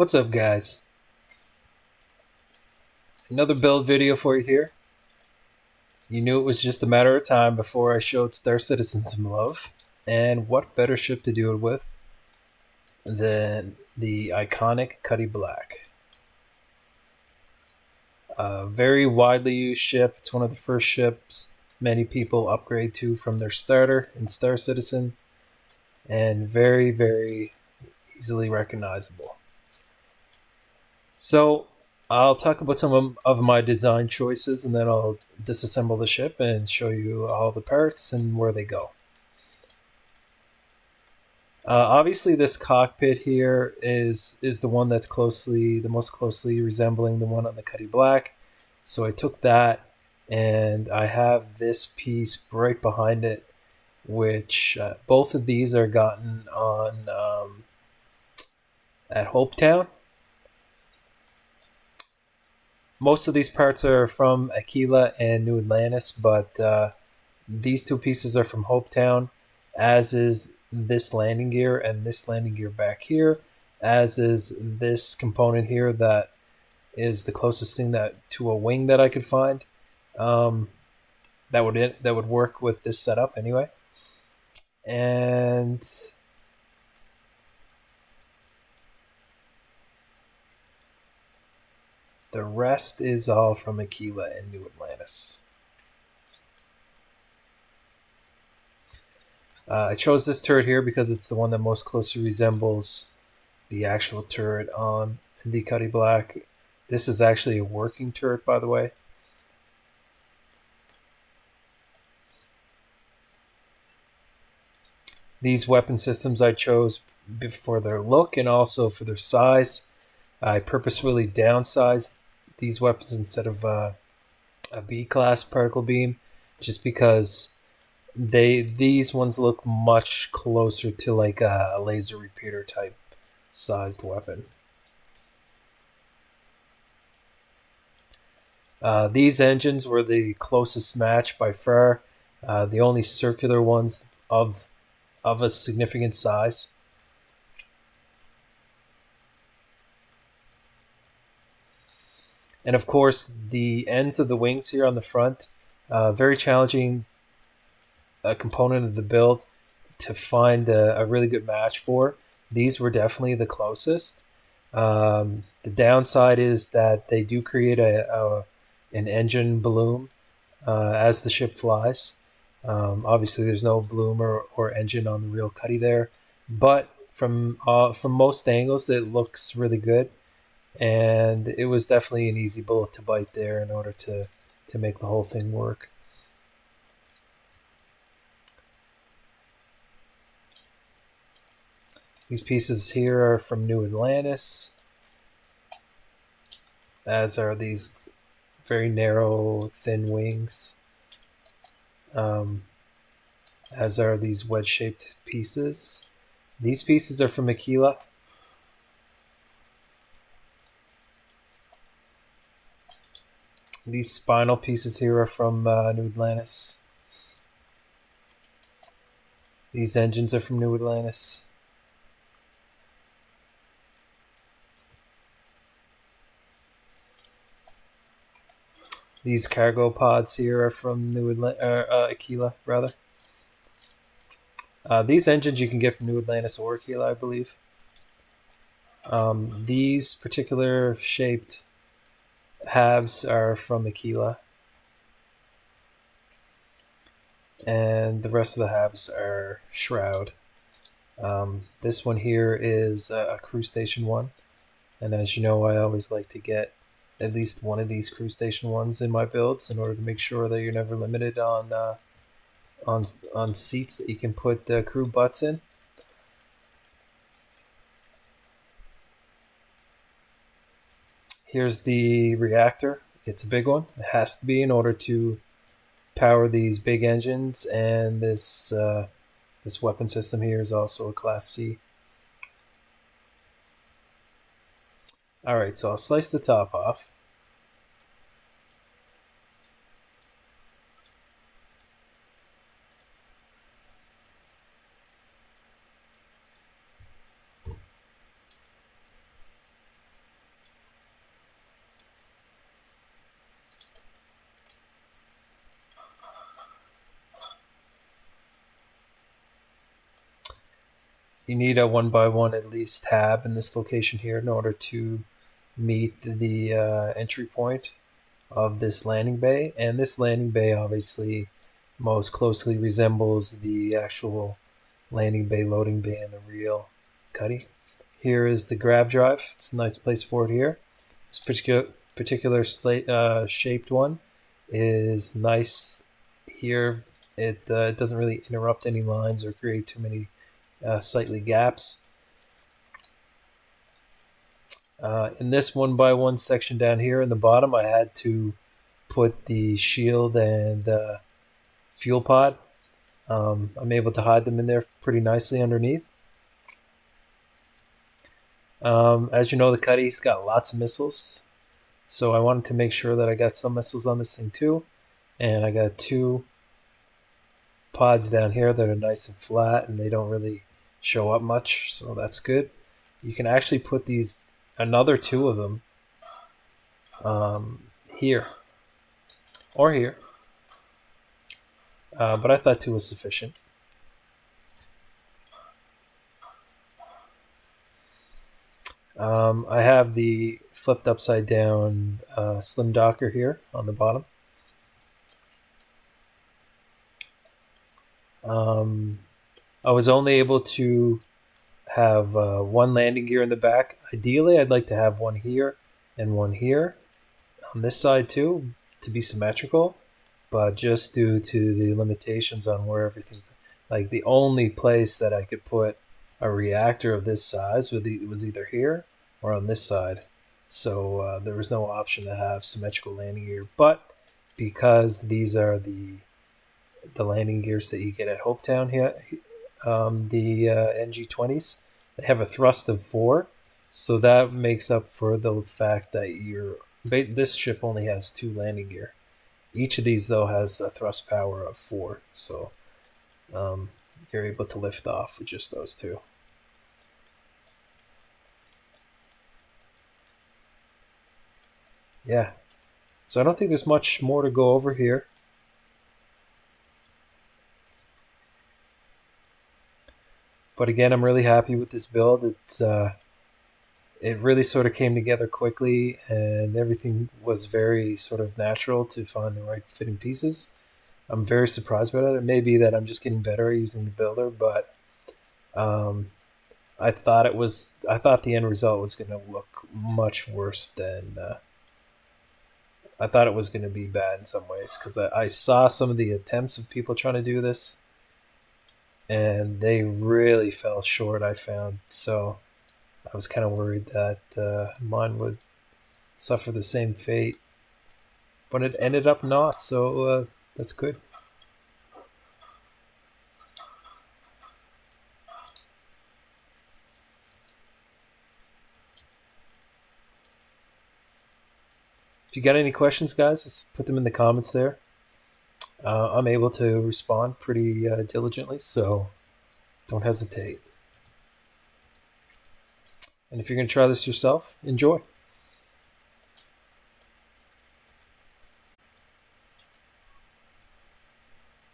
What's up, guys? Another build video for you here. You knew it was just a matter of time before I showed Star Citizen some love. And what better ship to do it with than the iconic Cutty Black? A very widely used ship. It's one of the first ships many people upgrade to from their starter in Star Citizen. And very, very easily recognizable. So I'll talk about some of my design choices, and then I'll disassemble the ship and show you all the parts and where they go. Obviously, this cockpit here is the one that's the most closely resembling the one on the Cutty Black. So I took that, and I have this piece right behind it, which both of these are gotten on at Hopetown. Most of these parts are from Aquila and New Atlantis, but these two pieces are from Hopetown, as is this landing gear and this landing gear back here, as is this component here that is the closest thing to a wing that I could find. That would work with this setup anyway. And the rest is all from Aquila and New Atlantis. I chose this turret here because it's the one that most closely resembles the actual turret on the Cutty Black. This is actually a working turret, by the way. These weapon systems I chose for their look and also for their size. I purposefully downsized these weapons instead of a B-class particle beam, just because these ones look much closer to like a laser repeater type sized weapon. These engines were the closest match by far, the only circular ones of a significant size. And of course, the ends of the wings here on the front, very challenging component of the build to find a really good match for. These were definitely the closest. The downside is that they do create an engine bloom as the ship flies. Obviously, there's no bloom or engine on the real Cutty there, but from most angles, it looks really good, and it was definitely an easy bullet to bite there in order to make the whole thing work. These pieces here are from New Atlantis, as are these very narrow, thin wings, as are these wedge-shaped pieces. These pieces are from Aquila. These spinal pieces here are from New Atlantis. These engines are from New Atlantis. These cargo pods here are from Aquila, rather. These engines you can get from New Atlantis or Aquila, I believe. These particular shaped halves are from Aquila. And the rest of the halves are Shroud. This one here is a crew station one. And as you know, I always like to get at least one of these crew station ones in my builds in order to make sure that you're never limited on seats that you can put crew butts in. Here's the reactor. It's a big one. It has to be in order to power these big engines, and this weapon system here is also a Class C. Alright, so I'll slice the top off. You need a 1x1 at least tab in this location here in order to meet the entry point of this landing bay. And this landing bay obviously most closely resembles the actual landing bay, loading bay in the real Cutty. Here is the grab drive. It's a nice place for it here. This particular shaped one is nice here. It doesn't really interrupt any lines or create too many sightly gaps. In this 1x1 section down here in the bottom, I had to put the shield and fuel pod. I'm able to hide them in there pretty nicely underneath. As you know, the Cutty's got lots of missiles, so I wanted to make sure that I got some missiles on this thing too. And I got 2 pods down here that are nice and flat, and they don't really show up much, so that's good. You can actually put these, another 2 of them, here or here, but I thought 2 was sufficient. I have the flipped upside down slim docker here on the bottom. I was only able to have 1 landing gear in the back. Ideally, I'd like to have 1 here and 1 here on this side too, to be symmetrical, but just due to the limitations on where everything's, like the only place that I could put a reactor of this size was either here or on this side. So there was no option to have symmetrical landing gear. But because these are the landing gears that you get at Hopetown here, the NG-20s, they have a thrust of 4. So that makes up for the fact that this ship only has 2 landing gear. Each of these, though, has a thrust power of 4. So you're able to lift off with just those 2. Yeah. So I don't think there's much more to go over here. But again, I'm really happy with this build. It really sort of came together quickly, and everything was very sort of natural to find the right fitting pieces. I'm very surprised by that. It may be that I'm just getting better at using the builder, but I thought the end result was going to look much worse than I thought it was going to be bad in some ways, because I saw some of the attempts of people trying to do this, and they really fell short, I found. So I was kind of worried that mine would suffer the same fate, but it ended up not, so that's good. If you got any questions, guys, just put them in the comments there. I'm able to respond pretty diligently, so don't hesitate. And if you're going to try this yourself, enjoy.